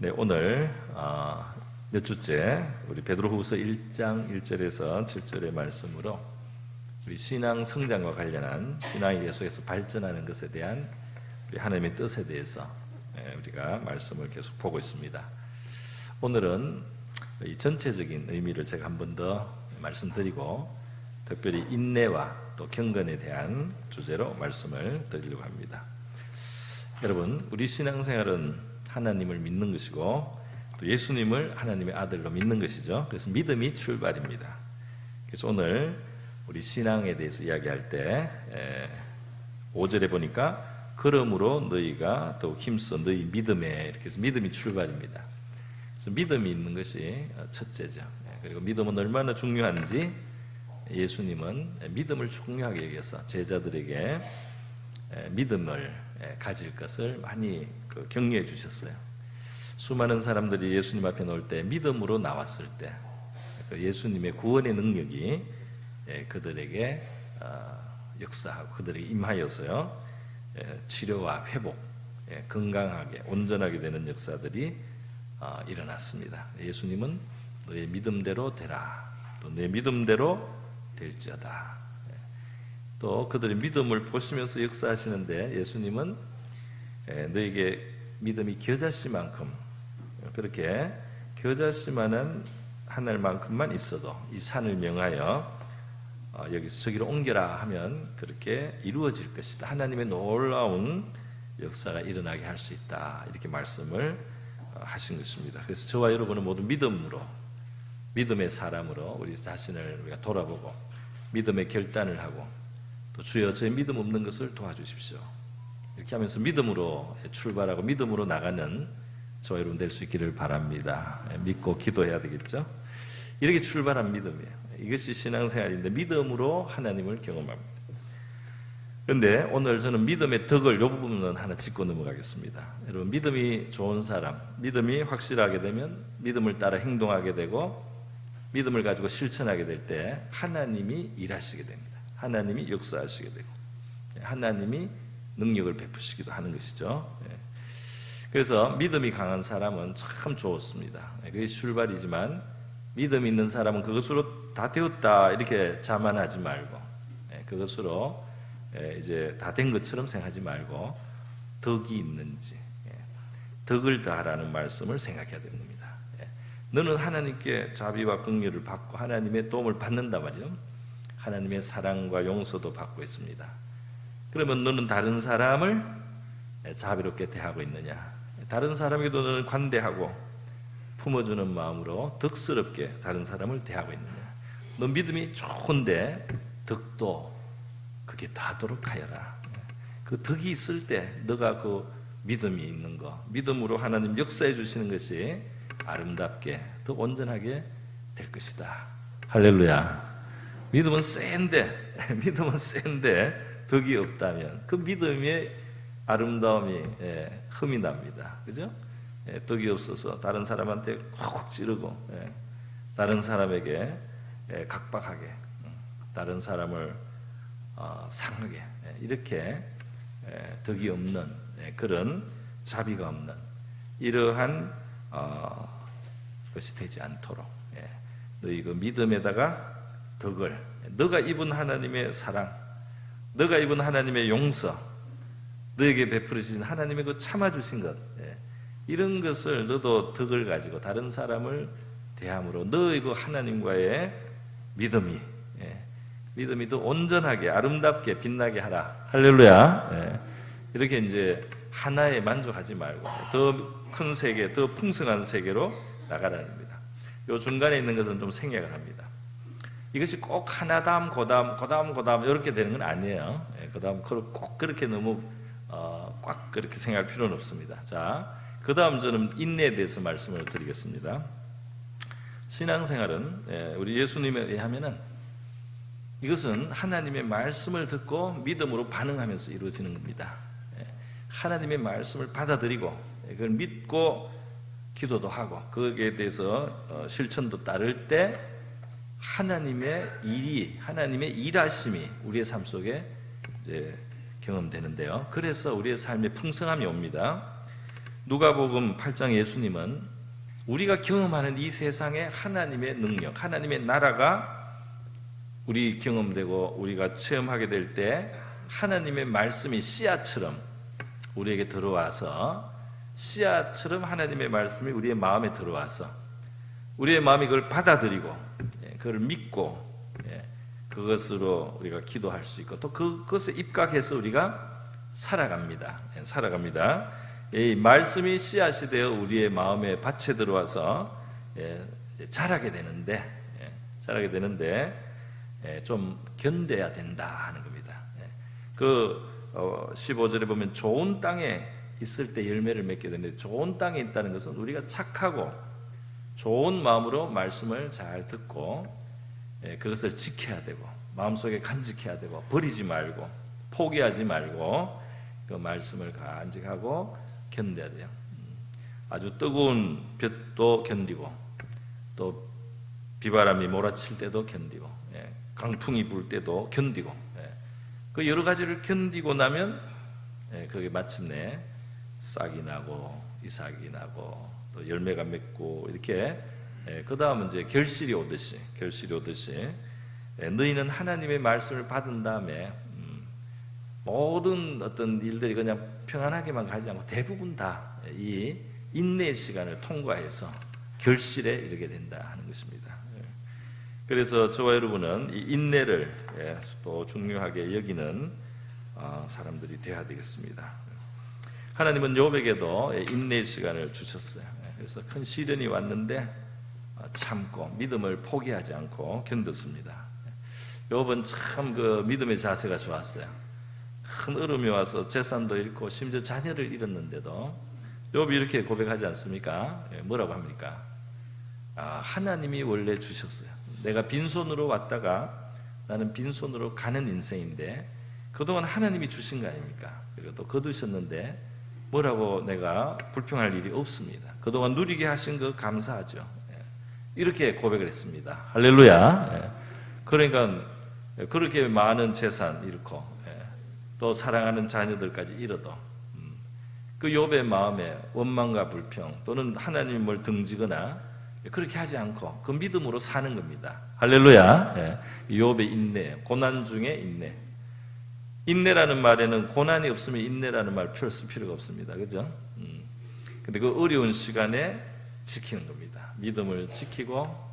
네, 오늘 몇 주째 우리 베드로후서 1장 1절에서 7절의 말씀으로 우리 신앙 성장과 관련한 신앙이 계속해서 발전하는 것에 대한 우리 하나님의 뜻에 대해서 우리가 말씀을 계속 보고 있습니다. 오늘은 이 전체적인 의미를 제가 한 번 더 말씀드리고 특별히 인내와 또 경건에 대한 주제로 말씀을 드리려고 합니다. 여러분, 우리 신앙생활은 하나님을 믿는 것이고 또 예수님을 하나님의 아들로 믿는 것이죠. 그래서 믿음이 출발입니다. 그래서 오늘 우리 신앙에 대해서 이야기할 때 5절에 보니까 그러므로 너희가 더욱 힘써 너희 믿음에, 이렇게 해서 믿음이 출발입니다. 그래서 믿음이 있는 것이 첫째죠. 그리고 믿음은 얼마나 중요한지 예수님은 믿음을 중요하게 여겨서 제자들에게 믿음을 가질 것을 많이 격려해 주셨어요. 수많은 사람들이 예수님 앞에 나올 때 믿음으로 나왔을 때 예수님의 구원의 능력이 그들에게 역사하고 그들에게 임하여서요, 치료와 회복, 건강하게 온전하게 되는 역사들이 일어났습니다. 예수님은 너의 믿음대로 되라, 또 내 믿음대로 될지어다. 또 그들의 믿음을 보시면서 역사하시는데 예수님은 너에게 믿음이 겨자씨만큼, 그렇게 겨자씨만한 하늘만큼만 있어도 이 산을 명하여 여기서 저기로 옮겨라 하면 그렇게 이루어질 것이다. 하나님의 놀라운 역사가 일어나게 할 수 있다. 이렇게 말씀을 하신 것입니다. 그래서 저와 여러분은 모두 믿음으로, 믿음의 사람으로 우리 자신을 우리가 돌아보고 믿음의 결단을 하고 또 주여 저의 믿음 없는 것을 도와주십시오. 이렇게 하면서 믿음으로 출발하고 믿음으로 나가는 저와 여러분 될 수 있기를 바랍니다. 믿고 기도해야 되겠죠. 이렇게 출발한 믿음이에요. 이것이 신앙생활인데 믿음으로 하나님을 경험합니다. 그런데 오늘 저는 믿음의 덕을 이 부분은 하나 짚고 넘어가겠습니다. 여러분, 믿음이 좋은 사람, 믿음이 확실하게 되면 믿음을 따라 행동하게 되고 믿음을 가지고 실천하게 될 때 하나님이 일하시게 됩니다. 하나님이 역사하시게 되고 하나님이 능력을 베푸시기도 하는 것이죠. 그래서 믿음이 강한 사람은 참 좋습니다. 그게 출발이지만 믿음 있는 사람은 그것으로 다 되었다 이렇게 자만하지 말고 그것으로 이제 다 된 것처럼 생각하지 말고 덕이 있는지 덕을 다하라는 말씀을 생각해야 됩니다. 너는 하나님께 자비와 긍휼을 받고 하나님의 도움을 받는다 말이요. 하나님의 사랑과 용서도 받고 있습니다. 그러면 너는 다른 사람을 자비롭게 대하고 있느냐? 다른 사람에게도 너는 관대하고 품어주는 마음으로 덕스럽게 다른 사람을 대하고 있느냐? 너 믿음이 좋은데 덕도 그게 다도록 하여라. 그 덕이 있을 때 너가 그 믿음이 있는 거, 믿음으로 하나님 역사해 주시는 것이 아름답게 더 온전하게 될 것이다. 할렐루야. 믿음은 센데 덕이 없다면 그 믿음의 아름다움이 흠이 납니다. 그죠? 덕이 없어서 다른 사람한테 콕콕 찌르고 다른 사람에게 각박하게 다른 사람을 상하게 이렇게 덕이 없는 그런 자비가 없는 이러한 것이 되지 않도록 너희 그 믿음에다가 덕을, 너가 입은 하나님의 사랑, 너가 입은 하나님의 용서, 너에게 베풀으신 하나님의 그 참아주신 것, 이런 것을 너도 덕을 가지고 다른 사람을 대함으로 너의 그 하나님과의 믿음이 더 온전하게 아름답게 빛나게 하라. 할렐루야. 이렇게 이제 하나에 만족하지 말고 더 큰 세계, 더 풍성한 세계로 나가라는 겁니다. 요 중간에 있는 것은 좀 생략을 합니다. 이것이 꼭 하나다음, 고다음 이렇게 되는 건 아니에요. 그다음 꼭 그렇게 너무 꽉 그렇게 생각할 필요는 없습니다. 자, 그다음 저는 인내에 대해서 말씀을 드리겠습니다. 신앙생활은 우리 예수님에 의하면은 이것은 하나님의 말씀을 듣고 믿음으로 반응하면서 이루어지는 겁니다. 하나님의 말씀을 받아들이고 그걸 믿고 기도도 하고 거기에 대해서 실천도 따를 때 하나님의 일이, 하나님의 일하심이 우리의 삶 속에 이제 경험되는데요. 그래서 우리의 삶에 풍성함이 옵니다. 누가복음 8장 예수님은 우리가 경험하는 이 세상의 하나님의 능력, 하나님의 나라가 우리 경험되고 우리가 체험하게 될 때 하나님의 말씀이 씨앗처럼 우리에게 들어와서, 씨앗처럼 하나님의 말씀이 우리의 마음에 들어와서 우리의 마음이 그걸 받아들이고 그걸 믿고 그것으로 우리가 기도할 수 있고 또 그것에 입각해서 우리가 살아갑니다. 이 말씀이 씨앗이 되어 우리의 마음에 밭에 들어와서 자라게 되는데 좀 견뎌야 된다 하는 겁니다. 그 15절에 보면 좋은 땅에 있을 때 열매를 맺게 되는데, 좋은 땅에 있다는 것은 우리가 착하고 좋은 마음으로 말씀을 잘 듣고 그것을 지켜야 되고 마음속에 간직해야 되고 버리지 말고 포기하지 말고 그 말씀을 간직하고 견뎌야 돼요. 아주 뜨거운 볕도 견디고 또 비바람이 몰아칠 때도 견디고 강풍이 불 때도 견디고 그 여러 가지를 견디고 나면 그게 마침내 싹이 나고 이삭이 나고 또 열매가 맺고 이렇게 그 다음은 이제 결실이 오듯이 너희는 하나님의 말씀을 받은 다음에 모든 어떤 일들이 그냥 평안하게만 가지 않고 대부분 다 이 인내의 시간을 통과해서 결실에 이르게 된다 하는 것입니다. 그래서 저와 여러분은 이 인내를 또 중요하게 여기는 사람들이 되어야 되겠습니다. 하나님은 욥에게도 인내의 시간을 주셨어요. 그래서 큰 시련이 왔는데 참고 믿음을 포기하지 않고 견뎠습니다. 욥은 참 그 믿음의 자세가 좋았어요. 큰 어려움이 와서 재산도 잃고 심지어 자녀를 잃었는데도 욥이 이렇게 고백하지 않습니까? 뭐라고 합니까? 하나님이 원래 주셨어요. 내가 빈손으로 왔다가 나는 빈손으로 가는 인생인데 그동안 하나님이 주신 거 아닙니까? 그리고 또 거두셨는데 뭐라고 내가 불평할 일이 없습니다. 그동안 누리게 하신 거 감사하죠. 이렇게 고백을 했습니다. 할렐루야. 그러니까 그렇게 많은 재산 잃고 또 사랑하는 자녀들까지 잃어도 그 욥의 마음에 원망과 불평 또는 하나님을 등지거나 그렇게 하지 않고 그 믿음으로 사는 겁니다. 할렐루야. 욥의 인내, 고난 중에 인내. 인내라는 말에는 고난이 없으면 인내라는 말 쓸 필요가 없습니다. 그죠? 근데 그 어려운 시간에 지키는 겁니다. 믿음을 지키고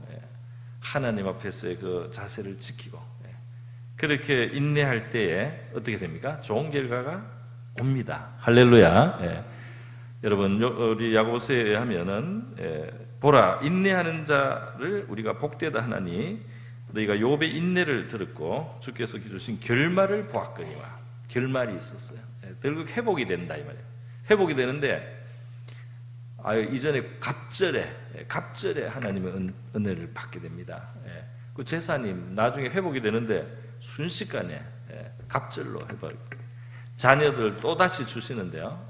하나님 앞에서의 그 자세를 지키고 그렇게 인내할 때에 어떻게 됩니까? 좋은 결과가 옵니다. 할렐루야. 여러분 우리 야고보서에 의하면은 보라 인내하는 자를 우리가 복되다 하나니 너희가 욥의 인내를 들었고 주께서 주신 결말을 보았거니와. 결말이 있었어요. 결국 회복이 된다 이 말이에요. 회복이 되는데 이전에 갑절에 하나님의 은혜를 받게 됩니다. 그 재산이 나중에 회복이 되는데 순식간에 갑절로 회복. 자녀들 또 다시 주시는데요.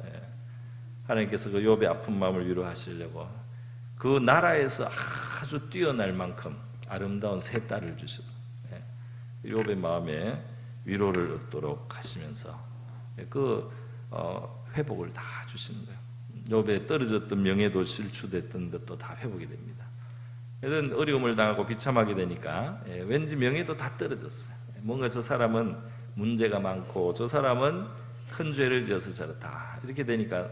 하나님께서 그 욥의 아픈 마음을 위로하시려고 그 나라에서 아주 뛰어날 만큼 아름다운 세 딸을 주셔서 욥의 마음에 위로를 얻도록 하시면서 그 회복을 다 주시는 거예요. 욥의 떨어졌던 명예도 실추됐던 것도 다 회복이 됩니다. 이런 어려움을 당하고 비참하게 되니까 왠지 명예도 다 떨어졌어요. 뭔가 저 사람은 문제가 많고 저 사람은 큰 죄를 지어서 저렇다 이렇게 되니까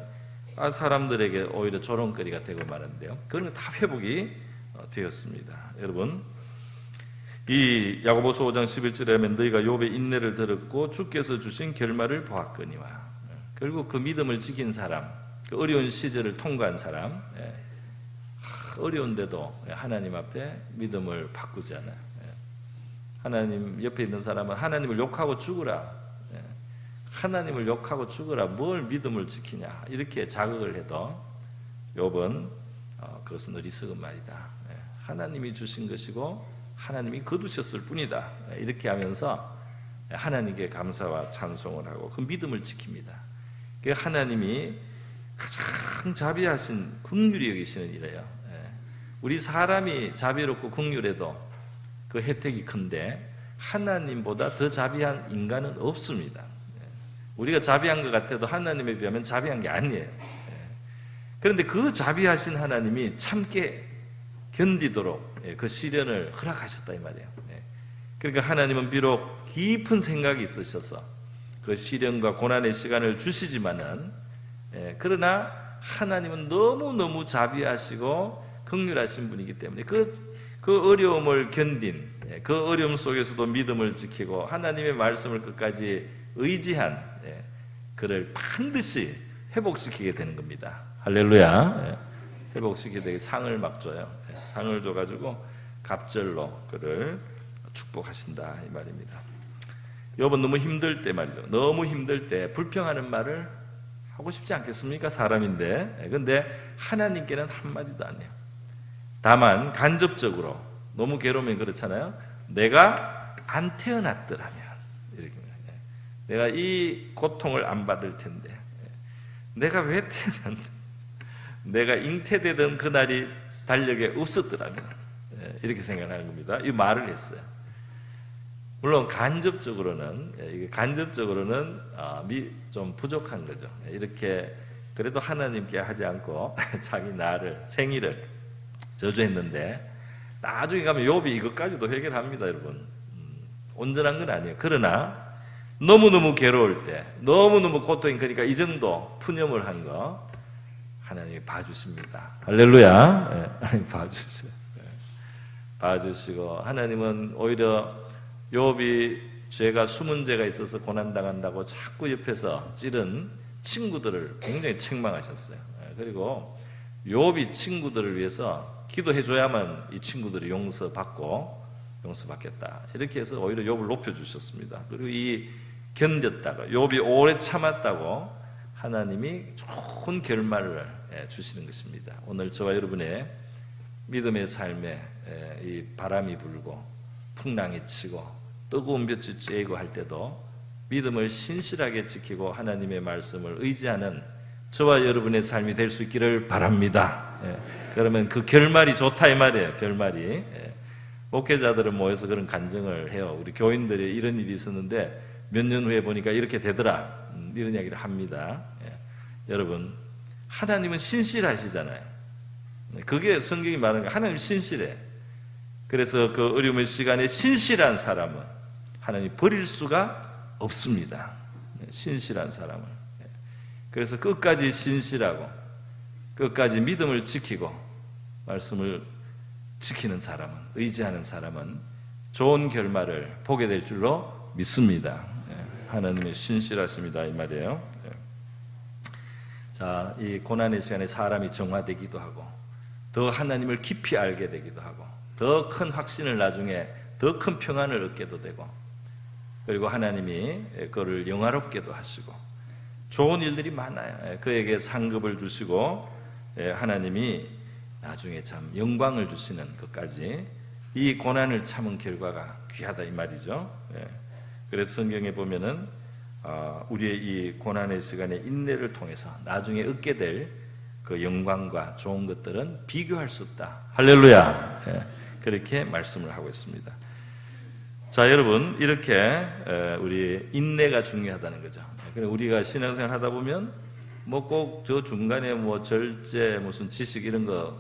사람들에게 오히려 조롱거리가 되고 마는데요. 그런 거 다 회복이 되었습니다. 여러분 이 야고보서 5장 11절에 하면 너희가 욥의 인내를 들었고 주께서 주신 결말을 보았거니와. 결국 그 믿음을 지킨 사람, 그 어려운 시절을 통과한 사람, 어려운데도 하나님 앞에 믿음을 바꾸지 않아요. 하나님 옆에 있는 사람은 하나님을 욕하고 죽으라. 하나님을 욕하고 죽으라. 뭘 믿음을 지키냐. 이렇게 자극을 해도 욥은 그것은 어리석은 말이다. 하나님이 주신 것이고 하나님이 거두셨을 뿐이다. 이렇게 하면서 하나님께 감사와 찬송을 하고 그 믿음을 지킵니다. 하나님이 가장 자비하신 긍휼히 여기시는 일이에요. 우리 사람이 자비롭고 긍휼해도 그 혜택이 큰데 하나님보다 더 자비한 인간은 없습니다. 우리가 자비한 것 같아도 하나님에 비하면 자비한 게 아니에요. 그런데 그 자비하신 하나님이 참게 견디도록 그 시련을 허락하셨다 이 말이에요. 그러니까 하나님은 비록 깊은 생각이 있으셔서 그 시련과 고난의 시간을 주시지만은, 그러나 하나님은 너무너무 자비하시고 긍휼하신 분이기 때문에 그 어려움을 견딘, 그 어려움 속에서도 믿음을 지키고 하나님의 말씀을 끝까지 의지한 그를 반드시 회복시키게 되는 겁니다. 할렐루야. 회복시키게 되게 상을 막 줘요. 상을 줘가지고 갑절로 그를 축복하신다 이 말입니다. 욥은 너무 힘들 때 말이죠. 너무 힘들 때 불평하는 말을 하고 싶지 않겠습니까? 사람인데. 근데 하나님께는 한마디도 안 해요. 다만 간접적으로 너무 괴로우면 그렇잖아요. 내가 안 태어났더라면 이렇게, 내가 이 고통을 안 받을 텐데, 내가 왜 태어났는데, 내가 잉태되던 그날이 달력에 없었더라면, 이렇게 생각하는 겁니다. 이 말을 했어요. 물론 간접적으로는 좀 부족한 거죠. 이렇게 그래도 하나님께 하지 않고 자기 생일을 저주했는데, 나중에 가면 욥이 이것까지도 해결합니다, 여러분. 온전한 건 아니에요. 그러나 너무너무 괴로울 때, 너무너무 고통이, 그러니까 이 정도 푸념을 한 거 하나님이 봐주십니다. 할렐루야. 하나님 봐주시고, 하나님은 오히려 욥이 죄가 숨은 죄가 있어서 고난당한다고 자꾸 옆에서 찌른 친구들을 굉장히 책망하셨어요. 그리고 욥이 친구들을 위해서 기도해줘야만 이 친구들이 용서받겠다. 이렇게 해서 오히려 욥을 높여주셨습니다. 그리고 이 견뎠다가 욥이 오래 참았다고 하나님이 좋은 결말을 주시는 것입니다. 오늘 저와 여러분의 믿음의 삶에 이 바람이 불고 풍랑이 치고 뜨거운 볕이 쬐고 할 때도 믿음을 신실하게 지키고 하나님의 말씀을 의지하는 저와 여러분의 삶이 될 수 있기를 바랍니다. 그러면 그 결말이 좋다 이 말이에요. 결말이. 목회자들은 모여서 그런 간증을 해요. 우리 교인들이 이런 일이 있었는데 몇 년 후에 보니까 이렇게 되더라, 이런 이야기를 합니다. 여러분, 하나님은 신실하시잖아요. 그게 성경이 말하는 거예요. 하나님 신실해. 그래서 그 어려움의 시간에 신실한 사람은 하나님이 버릴 수가 없습니다. 신실한 사람을. 그래서 끝까지 신실하고 끝까지 믿음을 지키고 말씀을 지키는 사람은, 의지하는 사람은 좋은 결말을 보게 될 줄로 믿습니다. 하나님의 신실하십니다 이 말이에요. 자, 이 고난의 시간에 사람이 정화되기도 하고 더 하나님을 깊이 알게 되기도 하고 더 큰 확신을, 나중에 더 큰 평안을 얻게도 되고, 그리고 하나님이 그를 영화롭게도 하시고 좋은 일들이 많아요. 그에게 상급을 주시고 하나님이 나중에 참 영광을 주시는 것까지, 이 고난을 참은 결과가 귀하다 이 말이죠. 그래서 성경에 보면은 우리의 이 고난의 시간에 인내를 통해서 나중에 얻게 될 그 영광과 좋은 것들은 비교할 수 없다. 할렐루야. 그렇게 말씀을 하고 있습니다. 자, 여러분, 이렇게 우리 인내가 중요하다는 거죠. 우리가 신앙생활 하다 보면 뭐 꼭 저 중간에 뭐 절제 무슨 지식 이런 거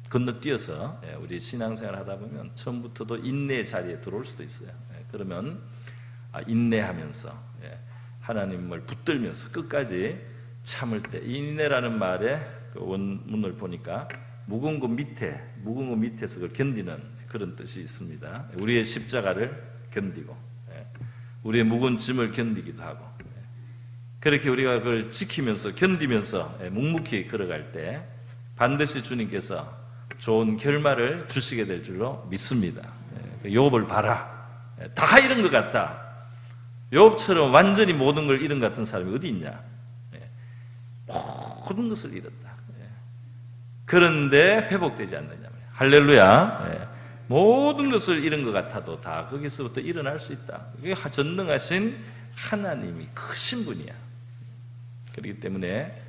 건너뛰어서 우리 신앙생활 하다 보면 처음부터도 인내의 자리에 들어올 수도 있어요. 그러면 인내하면서 하나님을 붙들면서 끝까지 참을 때, 인내라는 말의 그 원문을 보니까 묵은 것 밑에서 그걸 견디는 그런 뜻이 있습니다. 우리의 십자가를 견디고 우리의 무거운 짐을 견디기도 하고, 그렇게 우리가 그걸 지키면서 견디면서 묵묵히 걸어갈 때 반드시 주님께서 좋은 결말을 주시게 될 줄로 믿습니다. 욥을 봐라. 다 잃은 것 같다. 욥처럼 완전히 모든 걸 잃은 것 같은 사람이 어디 있냐. 모든 것을 잃었다. 그런데 회복되지 않느냐. 할렐루야. 모든 것을 잃은 것 같아도 다 거기서부터 일어날 수 있다. 그게 전능하신 하나님이 크신 분이야. 그렇기 때문에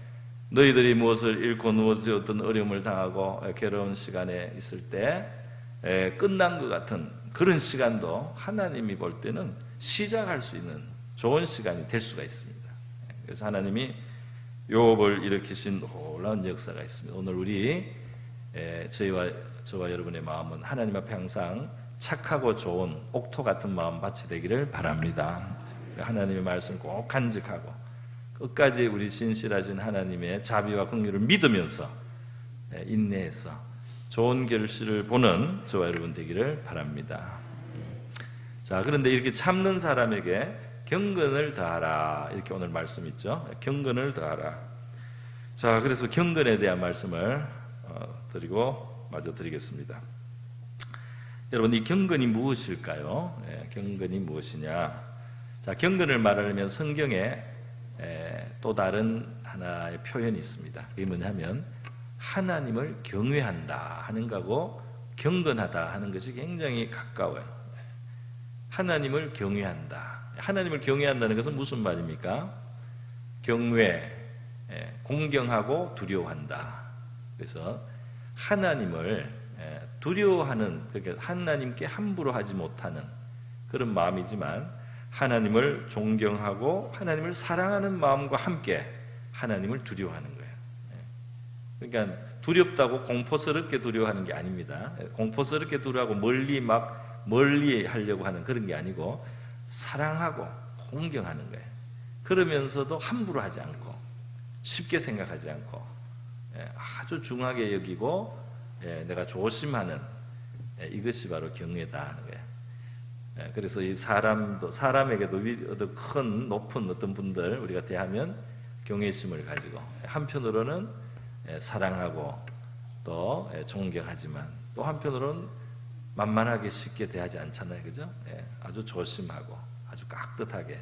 너희들이 무엇을 잃고 무엇의 어떤 어려움을 당하고 괴로운 시간에 있을 때 끝난 것 같은 그런 시간도 하나님이 볼 때는 시작할 수 있는 좋은 시간이 될 수가 있습니다. 그래서 하나님이 욥을 일으키신 놀라운 역사가 있습니다. 오늘 우리 저와 여러분의 마음은 하나님 앞에 항상 착하고 좋은 옥토 같은 마음밭이 되기를 바랍니다. 하나님의 말씀을 꼭 간직하고 끝까지 우리 신실하신 하나님의 자비와 긍휼을 믿으면서 인내해서 좋은 결실을 보는 저와 여러분 되기를 바랍니다. 자, 그런데 이렇게 참는 사람에게 경건을 더하라, 이렇게 오늘 말씀 있죠. 경건을 더하라. 자, 그래서 경건에 대한 말씀을 드리고 마저 드리겠습니다. 여러분, 이 경건이 무엇일까요? 경건이 무엇이냐? 자, 경건을 말하려면 성경에 또 다른 하나의 표현이 있습니다. 이게 뭐냐면 하나님을 경외한다 하는 거하고 경건하다 하는 것이 굉장히 가까워요. 하나님을 경외한다. 하나님을 경외한다는 것은 무슨 말입니까? 경외, 공경하고 두려워한다. 그래서 하나님을 두려워하는, 그러니까 하나님께 함부로 하지 못하는 그런 마음이지만 하나님을 존경하고 하나님을 사랑하는 마음과 함께 하나님을 두려워하는 거예요. 그러니까 두렵다고 공포스럽게 두려워하는 게 아닙니다. 공포스럽게 두려워하고 멀리 하려고 하는 그런 게 아니고 사랑하고 공경하는 거예요. 그러면서도 함부로 하지 않고 쉽게 생각하지 않고 아주 중하게 여기고 내가 조심하는 이것이 바로 경외다 하는 거예요. 그래서 이 사람에게도 큰 높은 어떤 분들 우리가 대하면 경외심을 가지고 한편으로는 사랑하고 또 존경하지만 또 한편으로는 만만하게 쉽게 대하지 않잖아요, 그죠? 아주 조심하고 아주 깍듯하게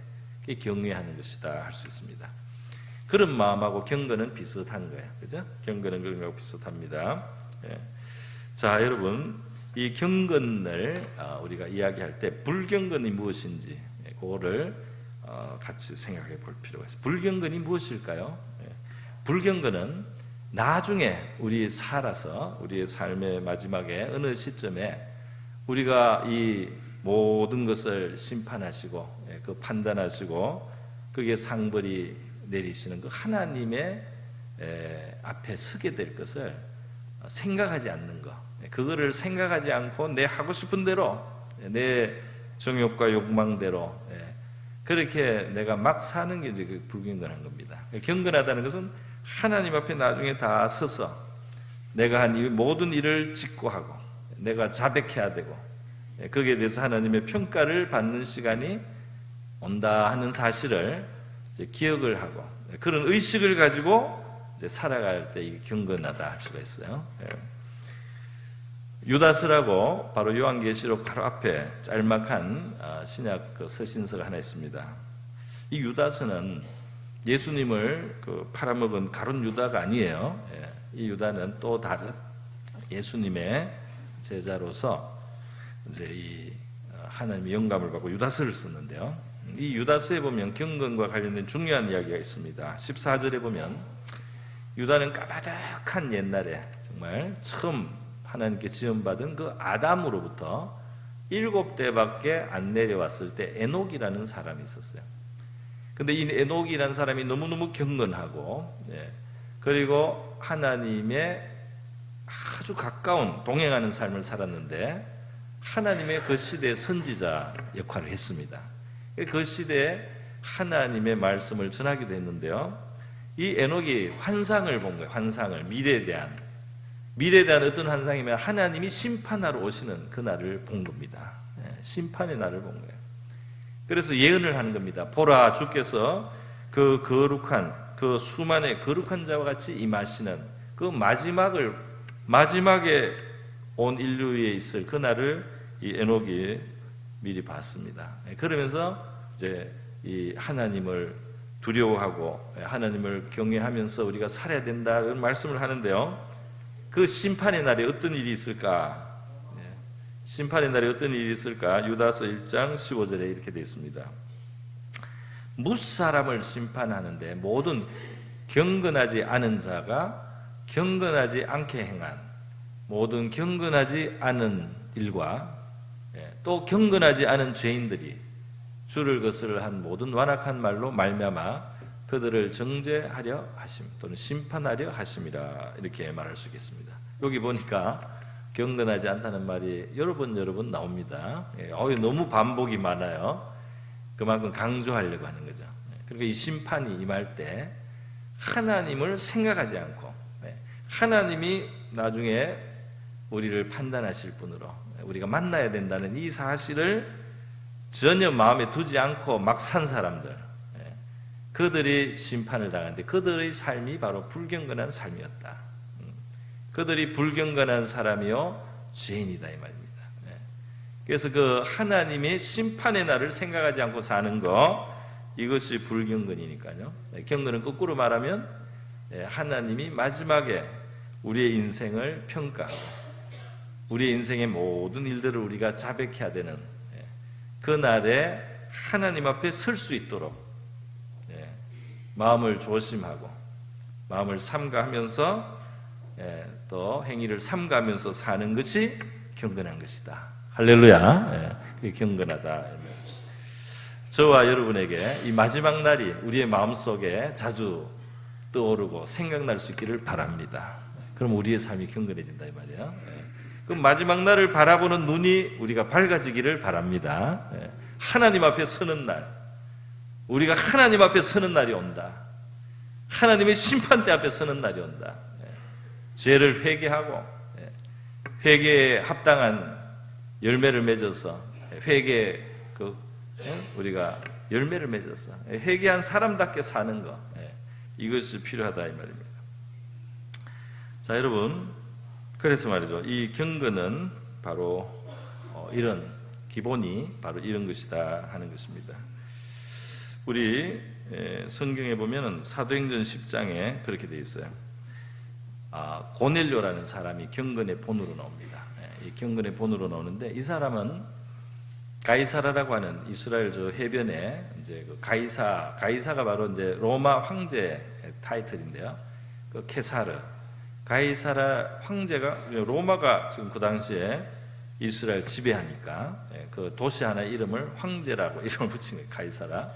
경외하는 것이다 할 수 있습니다. 그런 마음하고 경건은 비슷한 거예요, 그죠? 경건은 그런 거하고 비슷합니다. 자, 여러분, 이 경건을 우리가 이야기할 때 불경건이 무엇인지 그거를 같이 생각해 볼 필요가 있어요. 불경건이 무엇일까요? 불경건은 나중에 우리 살아서 우리의 삶의 마지막에 어느 시점에 우리가 이 모든 것을 심판하시고 그 판단하시고 그게 상벌이 내리시는 그 하나님의 앞에 서게 될 것을 생각하지 않는 것, 그거를 생각하지 않고 내 하고 싶은 대로 내 정욕과 욕망대로 그렇게 내가 막 사는 게 이제 불경건한 겁니다. 경건하다는 것은 하나님 앞에 나중에 다 서서 내가 한 이 모든 일을 직고하고 내가 자백해야 되고 거기에 대해서 하나님의 평가를 받는 시간이 온다 하는 사실을 이제 기억을 하고 그런 의식을 가지고 이제 살아갈 때 이게 경건하다 할 수가 있어요. 유다스라고 바로 요한계시록 바로 앞에 짤막한 신약 서신서가 하나 있습니다. 이 유다스는 예수님을 팔아먹은 가룟 유다가 아니에요. 이 유다는 또 다른 예수님의 제자로서 이제 이 하나님의 영감을 받고 유다서를 썼는데요. 이 유다서에 보면 경건과 관련된 중요한 이야기가 있습니다. 14절에 보면 유다는 까마득한 옛날에 정말 처음 하나님께 지원받은 그 아담으로부터 7대밖에 안 내려왔을 때 에녹이라는 사람이 있었어요. 근데 이 에녹이라는 사람이 너무너무 경건하고 그리고 하나님의 아주 가까운 동행하는 삶을 살았는데 하나님의 그 시대의 선지자 역할을 했습니다. 그 시대에 하나님의 말씀을 전하기도 했는데요. 이 에녹이 환상을 본 거예요. 환상을, 미래에 대한 어떤 환상이면 하나님이 심판하러 오시는 그 날을 본 겁니다. 심판의 날을 본 거예요. 그래서 예언을 하는 겁니다. 보라, 주께서 그 거룩한, 그 수만의 거룩한 자와 같이 임하시는 그 마지막에 온 인류 위에 있을 그 날을 이 에녹이 미리 봤습니다. 그러면서 이제 이 하나님을 두려워하고 하나님을 경외하면서 우리가 살아야 된다는 말씀을 하는데요. 그 심판의 날에 어떤 일이 있을까? 심판의 날에 어떤 일이 있을까? 유다서 1장 15절에 이렇게 되어 있습니다. 무사람을 심판하는데 모든 경건하지 않은 자가 경건하지 않게 행한 모든 경건하지 않은 일과 또 경건하지 않은 죄인들이 주를 거스를 한 모든 완악한 말로 말미암아 그들을 정죄하려 하심 또는 심판하려 하심이라 이렇게 말할 수 있겠습니다. 여기 보니까 경건하지 않다는 말이 여러 번 나옵니다. 너무 반복이 많아요. 그만큼 강조하려고 하는 거죠. 그러니까 이 심판이 임할 때 하나님을 생각하지 않고 하나님이 나중에 우리를 판단하실 분으로 우리가 만나야 된다는 이 사실을 전혀 마음에 두지 않고 막 산 사람들, 그들이 심판을 당하는데 그들의 삶이 바로 불경건한 삶이었다. 그들이 불경건한 사람이요 죄인이다 이 말입니다. 그래서 그 하나님의 심판의 날을 생각하지 않고 사는 거, 이것이 불경건이니까요. 경건은 거꾸로 말하면 하나님이 마지막에 우리의 인생을 평가하고 우리의 인생의 모든 일들을 우리가 자백해야 되는 그 날에 하나님 앞에 설 수 있도록 마음을 조심하고 마음을 삼가하면서 또 행위를 삼가하면서 사는 것이 경건한 것이다. 할렐루야. 그게 경건하다. 저와 여러분에게 이 마지막 날이 우리의 마음속에 자주 떠오르고 생각날 수 있기를 바랍니다. 그럼 우리의 삶이 경건해진다 이 말이에요. 그럼 마지막 날을 바라보는 눈이 우리가 밝아지기를 바랍니다. 하나님 앞에 서는 날, 우리가 하나님 앞에 서는 날이 온다. 하나님의 심판대 앞에 서는 날이 온다. 죄를 회개하고 회개에 합당한 열매를 맺어서 우리가 열매를 맺어서 회개한 사람답게 사는 것, 이것이 필요하다 이 말입니다. 자, 여러분, 그래서 말이죠, 이 경건은 바로 이런 기본이 바로 이런 것이다 하는 것입니다. 우리 성경에 보면은 사도행전 10장에 그렇게 되어 있어요. 고넬료라는 사람이 경건의 본으로 나옵니다. 이 경건의 본으로 나오는데, 이 사람은 가이사라라고 하는 이스라엘 저 해변에 이제 그 가이사가 바로 이제 로마 황제 타이틀인데요. 그 케사르 가이사라 황제가, 로마가 지금 그 당시에 이스라엘 지배하니까 그 도시 하나 이름을 황제라고 이름을 붙인 거예요. 가이사라.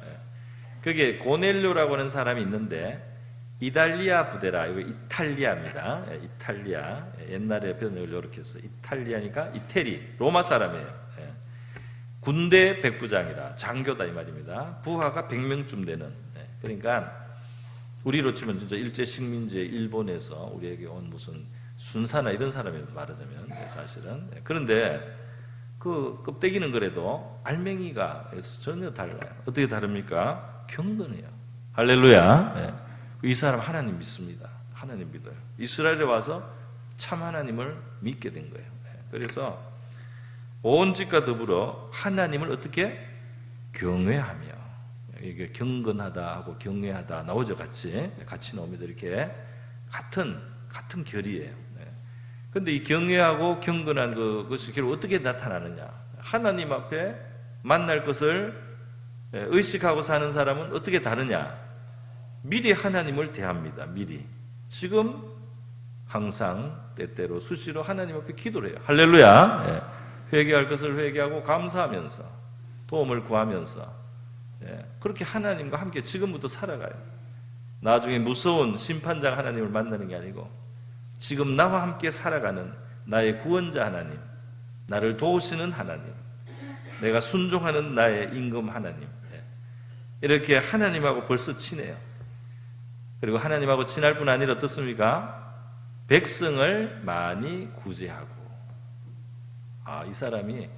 그게 고넬료라고 하는 사람이 있는데, 이달리아 부대라, 이거 이탈리아입니다. 이탈리아. 옛날에 표현을 이렇게 했어요. 이탈리아니까 이태리, 로마 사람이에요. 군대 백부장이라, 장교다 이 말입니다. 부하가 100명쯤 되는. 그러니까 우리로 치면 진짜 일제 식민지에 일본에서 우리에게 온 무슨 순사나 이런 사람이 말하자면 사실은. 그런데 그 껍데기는 그래도 알맹이가 전혀 달라요. 어떻게 다릅니까? 경건해요. 할렐루야. 이 사람 하나님 믿습니다. 하나님 믿어요. 이스라엘에 와서 참 하나님을 믿게 된 거예요. 그래서 온 집과 더불어 하나님을 어떻게 경외하며, 이게 경건하다 하고 경외하다 나오죠. 같이 나오면 이렇게 같은 결이에요. 그런데 이 경외하고 경건한 그것이 결국 어떻게 나타나느냐? 하나님 앞에 만날 것을 의식하고 사는 사람은 어떻게 다르냐? 미리 하나님을 대합니다. 미리. 지금 항상 때때로 수시로 하나님 앞에 기도를 해요. 할렐루야. 회개할 것을 회개하고 감사하면서 도움을 구하면서 그렇게 하나님과 함께 지금부터 살아가요. 나중에 무서운 심판장 하나님을 만나는 게 아니고 지금 나와 함께 살아가는 나의 구원자 하나님, 나를 도우시는 하나님, 내가 순종하는 나의 임금 하나님, 이렇게 하나님하고 벌써 친해요. 그리고 하나님하고 친할 뿐 아니라 어떻습니까? 백성을 많이 구제하고. 이 사람이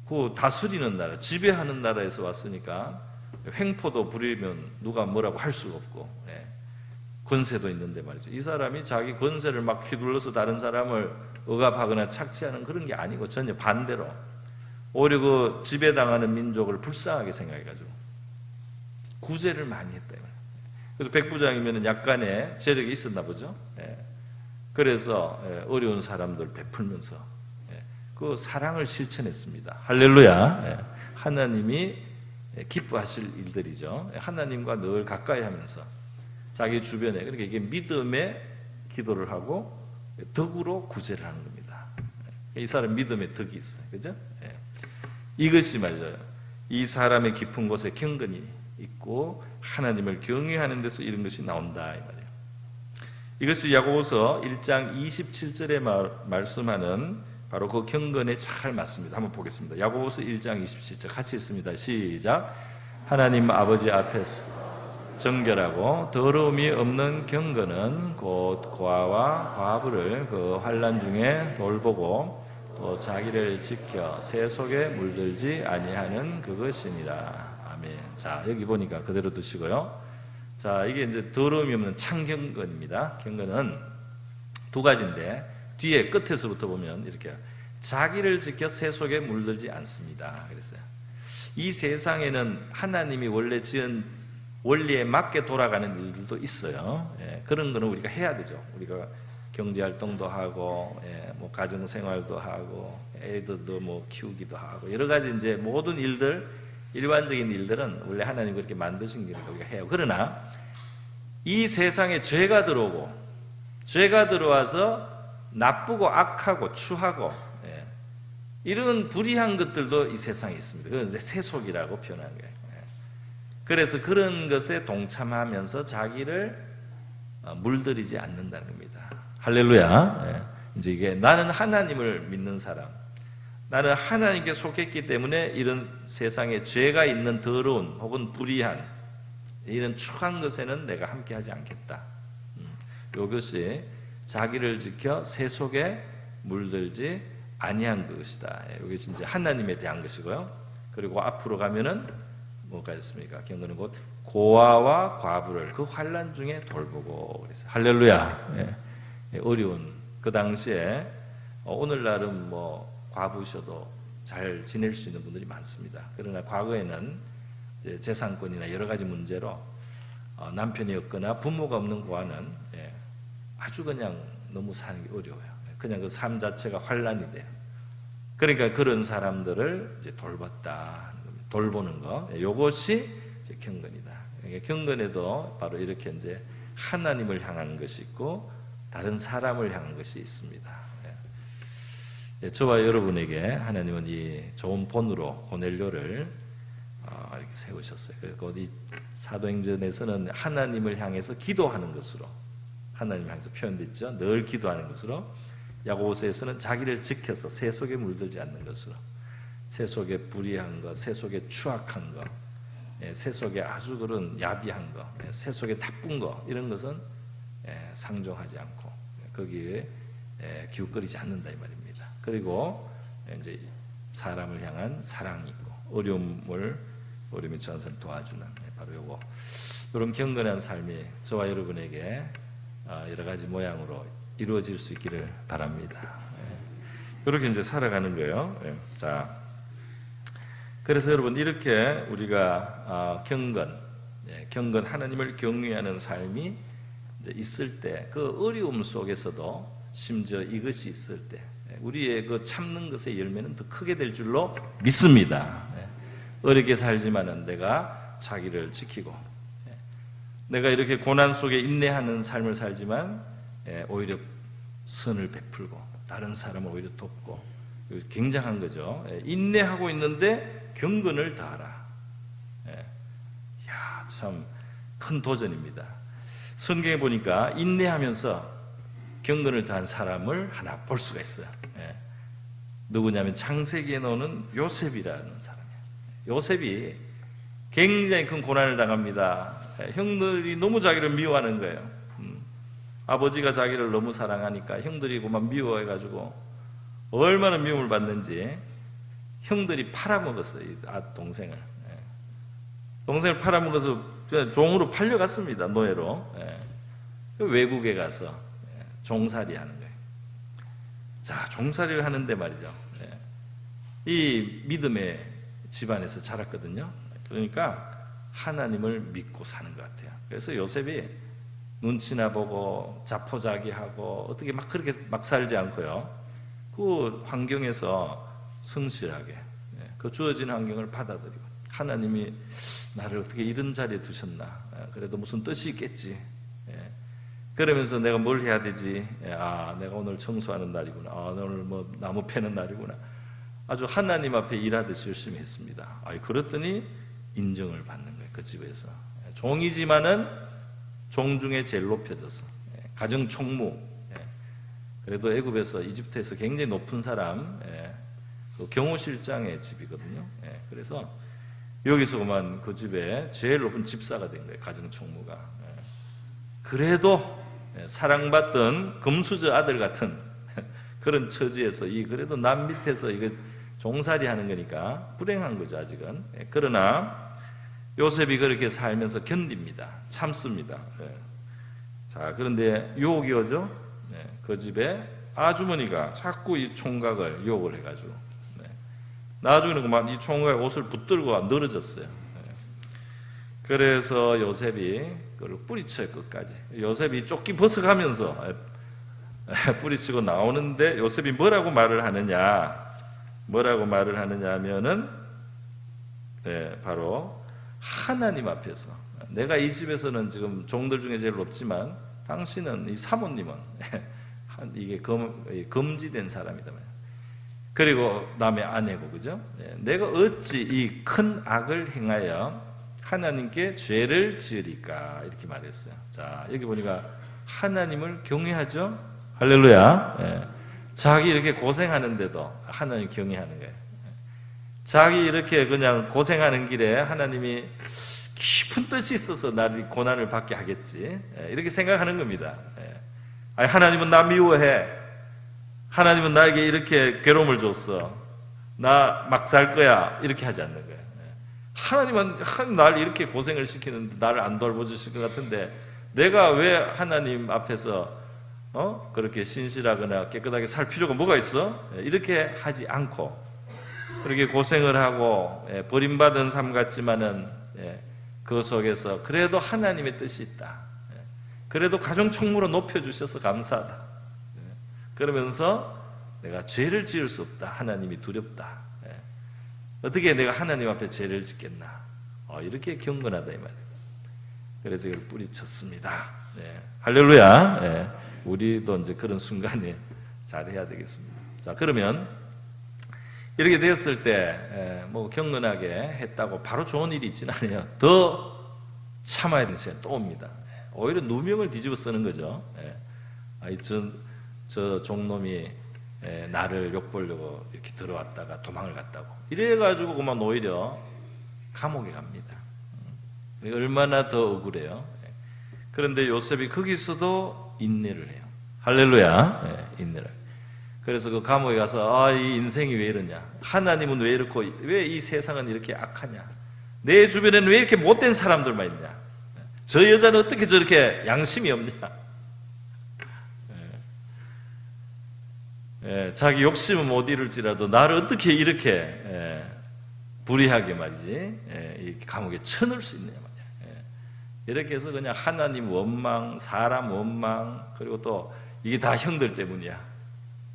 그 다스리는 나라, 지배하는 나라에서 왔으니까 횡포도 부리면 누가 뭐라고 할 수가 없고, 권세도 있는데 말이죠. 이 사람이 자기 권세를 막 휘둘러서 다른 사람을 억압하거나 착취하는 그런 게 아니고 전혀 반대로 오히려 그 지배당하는 민족을 불쌍하게 생각해가지고 구제를 많이 했다. 그래서 백부장이면 약간의 재력이 있었나 보죠. 그래서 어려운 사람들 베풀면서 그 사랑을 실천했습니다. 할렐루야. 하나님이 기뻐하실 일들이죠. 하나님과 늘 가까이 하면서 자기 주변에, 그러니까 이게 믿음의 기도를 하고 덕으로 구제를 하는 겁니다. 이 사람 믿음의 덕이 있어요. 그죠? 이것이 말이죠. 이 사람의 깊은 곳에 경건이 있고 하나님을 경외하는 데서 이런 것이 나온다 이 말이에요. 이것이 야고보서 1장 27절에 말씀하는 바로 그 경건에 잘 맞습니다. 한번 보겠습니다. 야고보서 1장 27절 같이 읽습니다. 시작. 하나님 아버지 앞에서 정결하고 더러움이 없는 경건은 곧 고아와 과부를 그 환난 중에 돌보고 또 자기를 지켜 새 속에 물들지 아니하는 그것이니라. 아멘. 자, 여기 보니까 그대로 드시고요. 자, 이게 이제 더러움이 없는 창경건입니다. 경건은 두 가지인데 뒤에 끝에서부터 보면 이렇게 자기를 지켜 새 속에 물들지 않습니다. 그랬어요. 이 세상에는 하나님이 원래 지은 원리에 맞게 돌아가는 일들도 있어요. 예, 그런 거는 우리가 해야 되죠. 우리가 경제활동도 하고, 예, 뭐 가정생활도 하고, 애들도 뭐 키우기도 하고, 여러 가지 이제 모든 일들, 일반적인 일들은 원래 하나님이 그렇게 만드신 거니까 우리가 해요. 그러나 이 세상에 죄가 들어오고, 죄가 들어와서 나쁘고 악하고 추하고, 예, 이런 불의한 것들도 이 세상에 있습니다. 그건 이제 세속이라고 표현한 거예요. 예. 그래서 그런 것에 동참하면서 자기를 물들이지 않는다는 겁니다. 할렐루야. 예. 이제 이게 나는 하나님을 믿는 사람, 나는 하나님께 속했기 때문에 이런 세상에 죄가 있는 더러운 혹은 불의한 이런 추한 것에는 내가 함께하지 않겠다. 이것이 자기를 지켜 새 속에 물들지 아니한 것이다. 이것이 이제 하나님에 대한 것이고요. 그리고 앞으로 가면은 뭐가 있습니까? 경건은 곧 고아와 과부를 그 환난 중에 돌보고 그랬어요. 할렐루야. 예. 어려운 그 당시에 오늘날은 뭐 과부셔도 잘 지낼 수 있는 분들이 많습니다. 그러나 과거에는 이제 재산권이나 여러 가지 문제로 남편이 없거나 부모가 없는 고아는 아주 그냥 너무 사는 게 어려워요. 그냥 그 삶 자체가 환난이 돼요. 그러니까 그런 사람들을 이제 돌봤다. 돌보는 거. 이것이 이제 경건이다. 그러니까 경건에도 바로 이렇게 이제 하나님을 향한 것이 있고 다른 사람을 향한 것이 있습니다. 저와 여러분에게 하나님은 이 좋은 본으로 고넬료를 이렇게 세우셨어요. 그리고 이 사도행전에서는 하나님을 향해서 기도하는 것으로 하나님 향해서 표현됐죠. 늘 기도하는 것으로. 야고보서에서는 자기를 지켜서 새 속에 물들지 않는 것으로, 새 속에 불의한 것, 새 속에 추악한 것, 새 속에 아주 그런 야비한 것, 새 속에 나쁜 것, 이런 것은 상종하지 않고 거기에 기웃거리지 않는다 이 말입니다. 그리고 이제 사람을 향한 사랑이 있고 어려움을 처한 도와주는 바로 요거, 이런 경건한 삶이 저와 여러분에게 여러 가지 모양으로 이루어질 수 있기를 바랍니다. 이렇게 이제 살아가는 거예요. 자, 그래서 여러분 이렇게 우리가 경건 하나님을 경외하는 삶이 이제 있을 때, 그 어려움 속에서도 심지어 이것이 있을 때 우리의 그 참는 것의 열매는 더 크게 될 줄로 믿습니다. 어렵게 살지만은 내가 자기를 지키고, 내가 이렇게 고난 속에 인내하는 삶을 살지만 오히려 선을 베풀고 다른 사람을 오히려 돕고, 굉장한 거죠. 인내하고 있는데 경건을 다하라. 야, 참 큰 도전입니다. 성경에 보니까 인내하면서 경건을 다한 사람을 하나 볼 수가 있어요. 누구냐면 창세기에 나오는 요셉이라는 사람이에요. 요셉이 굉장히 큰 고난을 당합니다. 형들이 너무 자기를 미워하는 거예요. 아버지가 자기를 너무 사랑하니까 형들이 그만 미워해가지고 얼마나 미움을 받는지 형들이 팔아먹었어요. 이 동생을. 동생을 팔아먹어서 종으로 팔려갔습니다. 노예로. 외국에 가서 종살이 하는 거예요. 자, 종살이를 하는데 말이죠. 이 믿음의 집안에서 자랐거든요. 그러니까 하나님을 믿고 사는 것 같아요. 그래서 요셉이 눈치나 보고 자포자기하고 어떻게 막 그렇게 막 살지 않고요. 그 환경에서 성실하게 그 주어진 환경을 받아들이고, 하나님이 나를 어떻게 이런 자리에 두셨나, 그래도 무슨 뜻이 있겠지. 그러면서 내가 뭘 해야 되지? 내가 오늘 청소하는 날이구나. 오늘 뭐 나무 패는 날이구나. 아주 하나님 앞에 일하듯이 열심히 했습니다. 그랬더니 인정을 받는 거예요. 그 집에서 종이지만은 종 중에 제일 높여졌어. 가정 총무. 그래도 애굽에서 이집트에서 굉장히 높은 사람, 그 경호실장의 집이거든요. 그래서 여기서 그만 그 집에 제일 높은 집사가 된 거예요. 가정 총무가. 그래도 사랑받던 금수저 아들 같은 그런 처지에서 그래도 남 밑에서 이거 종살이 하는 거니까 불행한 거죠, 아직은. 그러나 요셉이 그렇게 살면서 견딥니다. 참습니다. 자, 그런데 유혹이 오죠. 그 집에 아주머니가 자꾸 이 총각을 유혹을 해가지고 나중에는 그만 이 총각의 옷을 붙들고 늘어졌어요. 그래서 요셉이 그걸 뿌리쳐요, 끝까지. 요셉이 쫓기 벗어가면서 뿌리치고 나오는데 요셉이 뭐라고 말을 하느냐 하면은 바로 하나님 앞에서 내가 이 집에서는 지금 종들 중에 제일 높지만 당신은 이 사모님은 이게 금지된 사람이다. 그리고 남의 아내고, 그죠? 내가 어찌 이 큰 악을 행하여 하나님께 죄를 지으리까, 이렇게 말했어요. 자, 여기 보니까 하나님을 경외하죠. 할렐루야. 자기 이렇게 고생하는데도 하나님 경외하는 거예요. 자기 이렇게 그냥 고생하는 길에 하나님이 깊은 뜻이 있어서 나를 고난을 받게 하겠지, 이렇게 생각하는 겁니다. 아니, 하나님은 나 미워해. 하나님은 나에게 이렇게 괴로움을 줬어. 나 막 살 거야. 이렇게 하지 않는 거예요. 하나님은 나를 이렇게 고생을 시키는데 나를 안 돌봐주실 것 같은데 내가 왜 하나님 앞에서 그렇게 신실하거나 깨끗하게 살 필요가 뭐가 있어? 이렇게 하지 않고 그렇게 고생을 하고 버림받은 삶 같지만은 그 속에서 그래도 하나님의 뜻이 있다. 그래도 가정 총무로 높여주셔서 감사하다. 그러면서 내가 죄를 지을 수 없다. 하나님이 두렵다. 어떻게 내가 하나님 앞에 죄를 짓겠나. 이렇게 경건하다 이 말이에요. 그래서 이걸 뿌리쳤습니다. 할렐루야. 우리도 이제 그런 순간에 잘해야 되겠습니다. 자, 그러면 이렇게 되었을 때 뭐 경건하게 했다고 바로 좋은 일이 있지는 않아요. 더 참아야 되는 시간이 또 옵니다. 오히려 누명을 뒤집어 쓰는 거죠. 저 종놈이 나를 욕보려고 이렇게 들어왔다가 도망을 갔다고 이래가지고 그만 오히려 감옥에 갑니다. 얼마나 더 억울해요. 그런데 요셉이 거기서도 인내를 해요. 할렐루야. 인내를. 그래서 그 감옥에 가서 이 인생이 왜 이러냐, 하나님은 왜 이렇고, 왜 이 세상은 이렇게 악하냐, 내 주변에는 왜 이렇게 못된 사람들만 있냐, 저 여자는 어떻게 저렇게 양심이 없냐, 자기 욕심은 못 이룰지라도 나를 어떻게 이렇게 불의하게 말이지 이 감옥에 쳐넣을 수 있느냐 말이야. 이렇게 해서 그냥 하나님 원망, 사람 원망, 그리고 또 이게 다 형들 때문이야.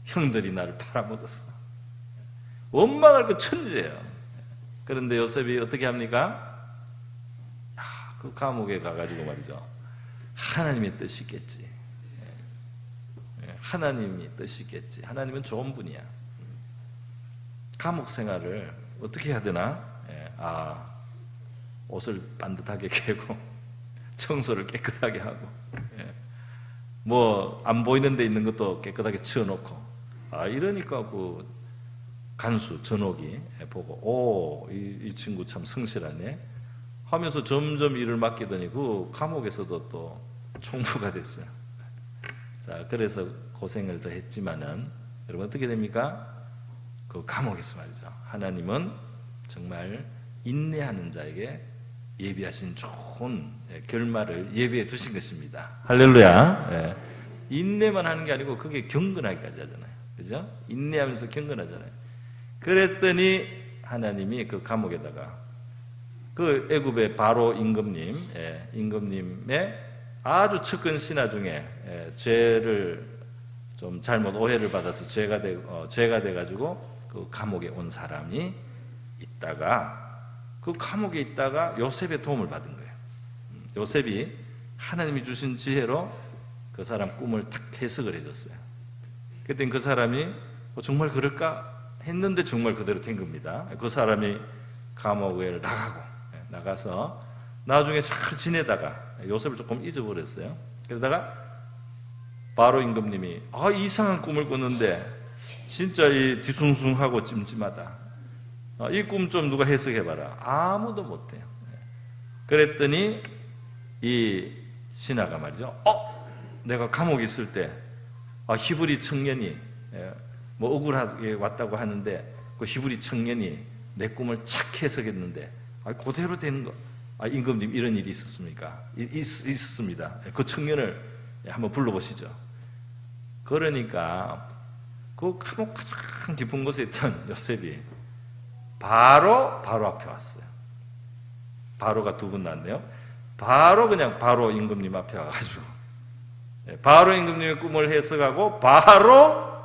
형들이 나를 팔아먹었어. 원망할 거 천재예요. 그런데 요셉이 어떻게 합니까? 그 감옥에 가가지고 말이죠, 하나님의 뜻이 있겠지. 하나님이 뜻이 있겠지. 하나님은 좋은 분이야. 감옥 생활을 어떻게 해야 되나? 옷을 반듯하게 개고 청소를 깨끗하게 하고 뭐 안 보이는 데 있는 것도 깨끗하게 치워놓고 이러니까 그 간수 전옥이 보고 이 친구 참 성실하네 하면서 점점 일을 맡기더니 그 감옥에서도 또 총무가 됐어요. 자, 그래서 고생을 더 했지만은 여러분 어떻게 됩니까? 그 감옥에서 말이죠, 하나님은 정말 인내하는 자에게 예비하신 좋은 결말을 예비해 두신 것입니다. 할렐루야. 인내만 하는 게 아니고 그게 경건하기까지 하잖아요. 그죠? 인내하면서 경건하잖아요. 그랬더니 하나님이 그 감옥에다가 그 애굽의 바로 임금님의 아주 측근 신하 중에 죄를 좀 잘못 오해를 받아서 죄가 돼가지고 그 감옥에 온 사람이 있다가 그 감옥에 있다가 요셉의 도움을 받은 거예요. 요셉이 하나님이 주신 지혜로 그 사람 꿈을 탁 해석을 해줬어요. 그랬더니 그 사람이 정말 그럴까 했는데 정말 그대로 된 겁니다. 그 사람이 감옥에 나가서 나중에 잘 지내다가 요셉을 조금 잊어버렸어요. 그러다가 바로 임금님이 이상한 꿈을 꿨는데 진짜 이 뒤숭숭하고 찜찜하다. 이 꿈 좀 누가 해석해봐라. 아무도 못해요. 그랬더니 이 신하가 말이죠. 내가 감옥에 있을 때 히브리 청년이 뭐 억울하게 왔다고 하는데 그 히브리 청년이 내 꿈을 착 해석했는데 그대로 된 거. 임금님 이런 일이 있었습니까? 있었습니다. 그 청년을 한번 불러보시죠. 그러니까 그 감옥 가장 깊은 곳에 있던 요셉이 바로 앞에 왔어요. 바로가 두 분 났네요. 바로 임금님 앞에 와가지고 바로 임금님의 꿈을 해석하고 바로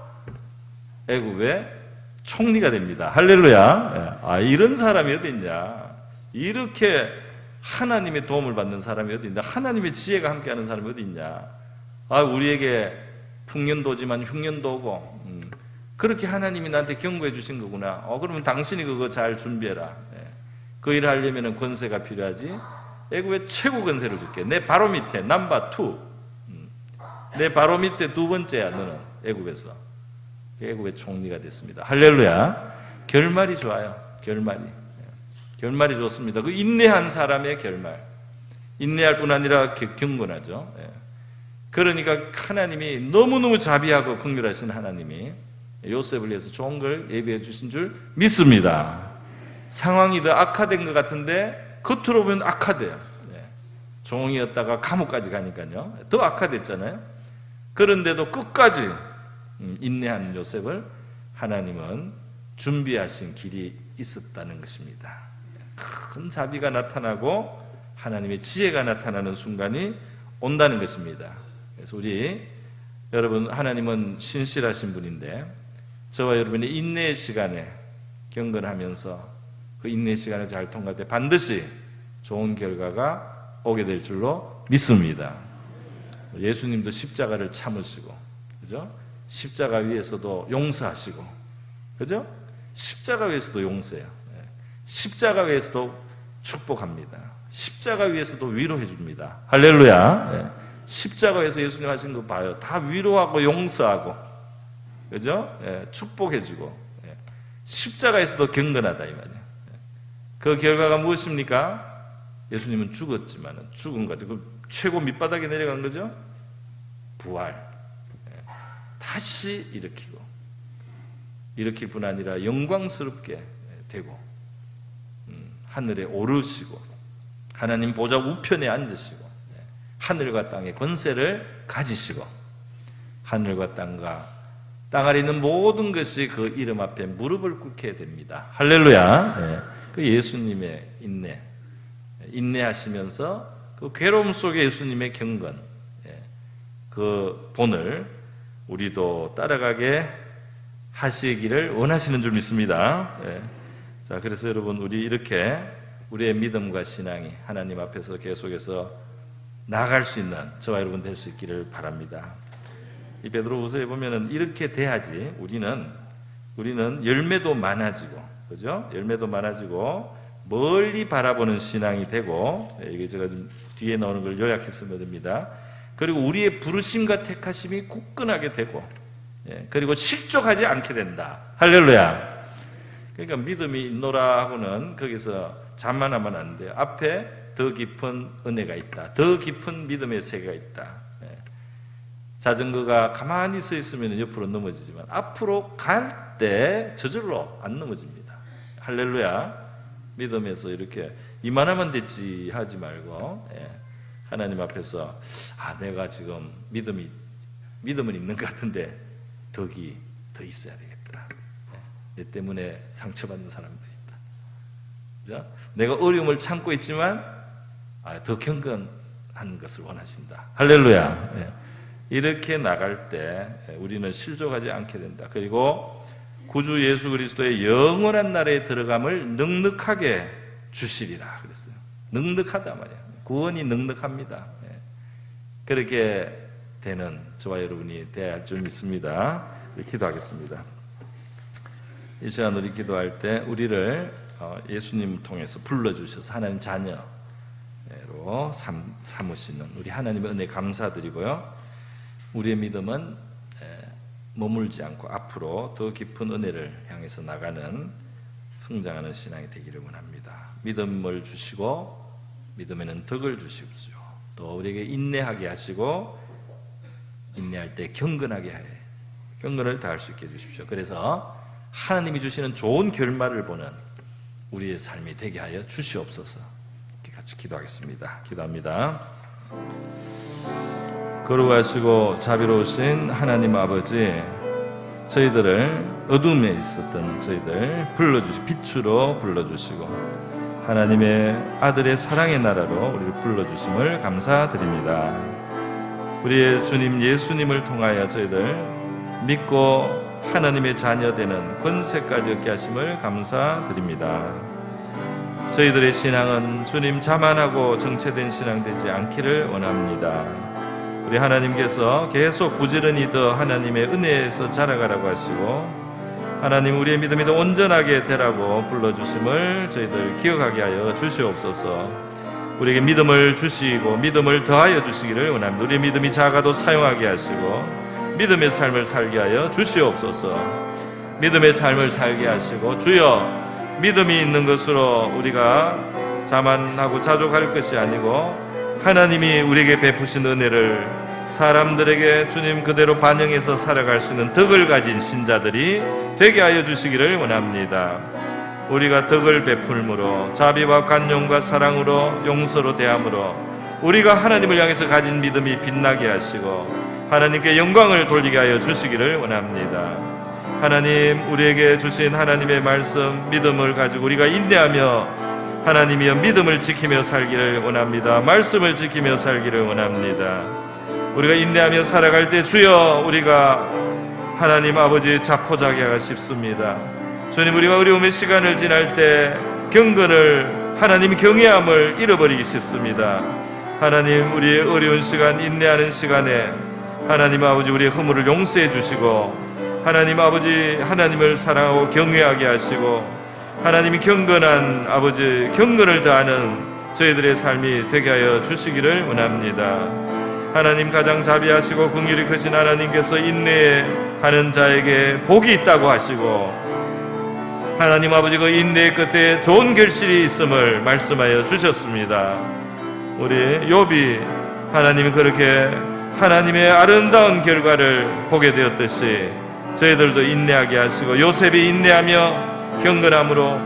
애굽의 총리가 됩니다. 할렐루야. 이런 사람이 어디 있냐? 이렇게 하나님의 도움을 받는 사람이 어디 있냐? 하나님의 지혜가 함께하는 사람이 어디 있냐? 우리에게 풍년도지만 흉년도 오고 그렇게 하나님이 나한테 경고해 주신 거구나. 그러면 당신이 그거 잘 준비해라. 그 일을 하려면 권세가 필요하지. 애굽의 최고 권세를 줄게. 내 바로 밑에 넘버 2. 내 바로 밑에 두 번째야 너는 애굽에서. 애굽의 총리가 됐습니다. 할렐루야. 결말이 좋아요. 결말이 좋습니다. 그 인내한 사람의 결말. 인내할 뿐 아니라 경건하죠. 그러니까 하나님이 너무너무 자비하고 긍휼하신 하나님이 요셉을 위해서 좋은 걸 예비해 주신 줄 믿습니다. 상황이 더 악화된 것 같은데 겉으로 보면 악화돼요. 종이었다가 감옥까지 가니까요. 더 악화됐잖아요. 그런데도 끝까지 인내하는 요셉을 하나님은 준비하신 길이 있었다는 것입니다. 큰 자비가 나타나고 하나님의 지혜가 나타나는 순간이 온다는 것입니다. 그래서 여러분 하나님은 신실하신 분인데 저와 여러분의 인내의 시간에 경건하면서 그 인내의 시간을 잘 통과할 때 반드시 좋은 결과가 오게 될 줄로 믿습니다. 예수님도 십자가를 참으시고, 그죠? 십자가 위에서도 용서하시고, 그죠? 십자가 위에서도 용서해요. 십자가 위에서도 축복합니다. 십자가 위에서도 위로해 줍니다. 할렐루야. 십자가 위에서 예수님 하신 거 봐요. 다 위로하고 용서하고, 그죠? 축복해 주고, 십자가에서도 경건하다 이 말이에요. 그 결과가 무엇입니까? 예수님은 죽었지만 죽은 것 같아요. 최고 밑바닥에 내려간 거죠. 부활. 다시 일으킬 뿐 아니라 영광스럽게 되고 하늘에 오르시고 하나님 보좌 우편에 앉으시고 하늘과 땅의 권세를 가지시고 하늘과 땅과 땅 아래 있는 모든 것이 그 이름 앞에 무릎을 꿇게 됩니다. 할렐루야. 그 예수님의 인내하시면서 그 괴로움 속에 예수님의 경건, 그 본을 우리도 따라가게 하시기를 원하시는 줄 믿습니다. 자, 그래서 여러분 우리 이렇게 우리의 믿음과 신앙이 하나님 앞에서 계속해서 나아갈 수 있는 저와 여러분 될 수 있기를 바랍니다. 이 베드로후서에 보면은 이렇게 돼야지 우리는 열매도 많아지고, 그죠? 열매도 많아지고 멀리 바라보는 신앙이 되고, 이게 제가 좀 뒤에 나오는 걸 요약해서 됩니다. 그리고 우리의 부르심과 택하심이 굳건하게 되고, 그리고 실족하지 않게 된다. 할렐루야. 그러니까 믿음이 있노라 하고는 거기서 잠만하면 안 돼요. 앞에 더 깊은 은혜가 있다. 더 깊은 믿음의 세계가 있다. 자전거가 가만히 서 있으면 옆으로 넘어지지만 앞으로 갈 때 저절로 안 넘어집니다. 할렐루야. 믿음에서 이렇게 이만하면 됐지 하지 말고 하나님 앞에서 내가 지금 믿음은 있는 것 같은데 덕이 더 있어야 되겠다. 내 때문에 상처받는 사람도 있다. 그죠? 내가 어려움을 참고 있지만 더 경건한 것을 원하신다. 할렐루야. 이렇게 나갈 때 우리는 실족하지 않게 된다. 그리고 구주 예수 그리스도의 영원한 나라에 들어감을 넉넉하게 주시리라 그랬어요. 넉넉하다 말이야. 구원이 넉넉합니다. 그렇게 되는 저와 여러분이 되어야 할 줄 믿습니다. 기도하겠습니다. 이 시간 우리 기도할 때 우리를 예수님 통해서 불러주셔서 하나님 자녀, 자리로 삼으시는 우리 하나님의 은혜 감사드리고요. 우리의 믿음은 머물지 않고 앞으로 더 깊은 은혜를 향해서 나가는 성장하는 신앙이 되기를 원합니다. 믿음을 주시고 믿음에는 덕을 주십시오. 또 우리에게 인내하게 하시고 인내할 때 경건하게 하여 경건을 다할 수 있게 해주십시오. 그래서 하나님이 주시는 좋은 결말을 보는 우리의 삶이 되게 하여 주시옵소서. 이렇게 같이 기도하겠습니다. 기도합니다. 거룩하시고 자비로우신 하나님 아버지, 저희들을 어둠에 있었던 저희들 빛으로 불러주시고 하나님의 아들의 사랑의 나라로 우리를 불러주심을 감사드립니다. 우리의 주님 예수님을 통하여 저희들 믿고 하나님의 자녀 되는 권세까지 얻게 하심을 감사드립니다. 저희들의 신앙은 주님 자만하고 정체된 신앙 되지 않기를 원합니다. 우리 하나님께서 계속 부지런히 더 하나님의 은혜에서 자라가라고 하시고 하나님 우리의 믿음이 더 온전하게 되라고 불러주심을 저희들 기억하게 하여 주시옵소서. 우리에게 믿음을 주시고 믿음을 더하여 주시기를 원합니다. 우리의 믿음이 작아도 사용하게 하시고 믿음의 삶을 살게 하여 주시옵소서. 믿음의 삶을 살게 하시고 주여 믿음이 있는 것으로 우리가 자만하고 자족할 것이 아니고 하나님이 우리에게 베푸신 은혜를 사람들에게 주님 그대로 반영해서 살아갈 수 있는 덕을 가진 신자들이 되게 하여 주시기를 원합니다. 우리가 덕을 베풀므로 자비와 간용과 사랑으로 용서로 대함으로 우리가 하나님을 향해서 가진 믿음이 빛나게 하시고 하나님께 영광을 돌리게 하여 주시기를 원합니다. 하나님 우리에게 주신 하나님의 말씀 믿음을 가지고 우리가 인내하며 하나님이여 믿음을 지키며 살기를 원합니다. 말씀을 지키며 살기를 원합니다. 우리가 인내하며 살아갈 때 주여 우리가 하나님 아버지 자포자기 하고 싶습니다. 주님 우리가 어려움의 시간을 지날 때 경건을 하나님 경외함을 잃어버리기 쉽습니다. 하나님 우리의 어려운 시간 인내하는 시간에 하나님 아버지 우리의 허물을 용서해 주시고 하나님 아버지 하나님을 사랑하고 경외하게 하시고 하나님이 경건한 아버지 경건을 다하는 저희들의 삶이 되게 하여 주시기를 원합니다. 하나님 가장 자비하시고 긍휼이 크신 하나님께서 인내하는 자에게 복이 있다고 하시고 하나님 아버지 그 인내의 끝에 좋은 결실이 있음을 말씀하여 주셨습니다. 우리 욥이 하나님이 그렇게 하나님의 아름다운 결과를 보게 되었듯이 저희들도 인내하게 하시고 요셉이 인내하며 경건함으로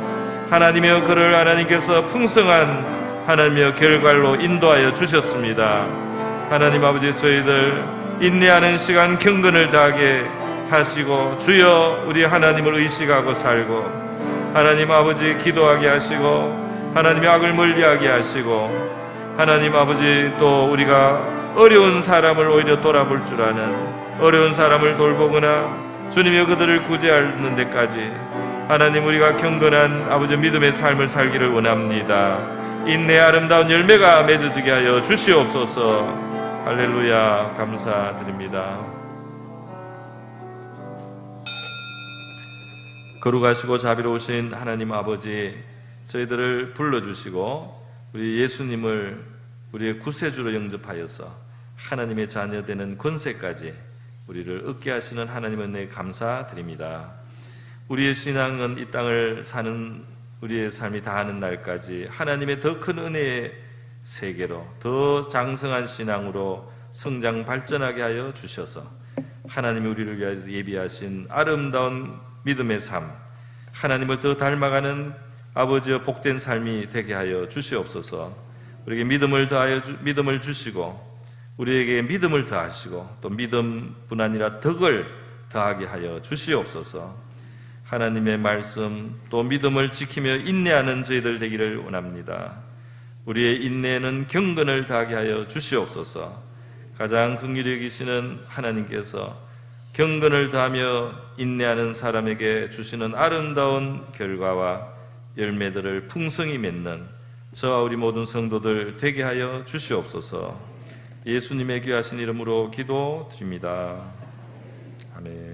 하나님의 그를 하나님께서 풍성한 하나님의 결과로 인도하여 주셨습니다. 하나님 아버지 저희들 인내하는 시간 경건을 다하게 하시고 주여 우리 하나님을 의식하고 살고 하나님 아버지 기도하게 하시고 하나님의 악을 멀리하게 하시고 하나님 아버지 또 우리가 어려운 사람을 오히려 돌아볼 줄 아는 어려운 사람을 돌보거나 주님이 그들을 구제하는 데까지 하나님 우리가 경건한 아버지 믿음의 삶을 살기를 원합니다. 인내의 아름다운 열매가 맺어지게 하여 주시옵소서. 할렐루야 감사드립니다. 거룩하시고 자비로우신 하나님 아버지 저희들을 불러주시고 우리 예수님을 우리의 구세주로 영접하여서 하나님의 자녀 되는 권세까지 우리를 얻게 하시는 하나님의 은혜에 감사드립니다. 우리의 신앙은 이 땅을 사는 우리의 삶이 다하는 날까지 하나님의 더 큰 은혜의 세계로 더 장성한 신앙으로 성장 발전하게 하여 주셔서 하나님이 우리를 위하여 예비하신 아름다운 믿음의 삶 하나님을 더 닮아가는 아버지의 복된 삶이 되게 하여 주시옵소서. 우리에게 믿음을 주시고 우리에게 믿음을 더하시고 또 믿음뿐 아니라 덕을 더하게 하여 주시옵소서. 하나님의 말씀 또 믿음을 지키며 인내하는 저희들 되기를 원합니다. 우리의 인내는 경건을 다하게 하여 주시옵소서. 가장 긍휼히 여기시는 하나님께서 경건을 다하며 인내하는 사람에게 주시는 아름다운 결과와 열매들을 풍성히 맺는 저와 우리 모든 성도들 되게 하여 주시옵소서. 예수님의 귀하신 이름으로 기도드립니다. 아멘.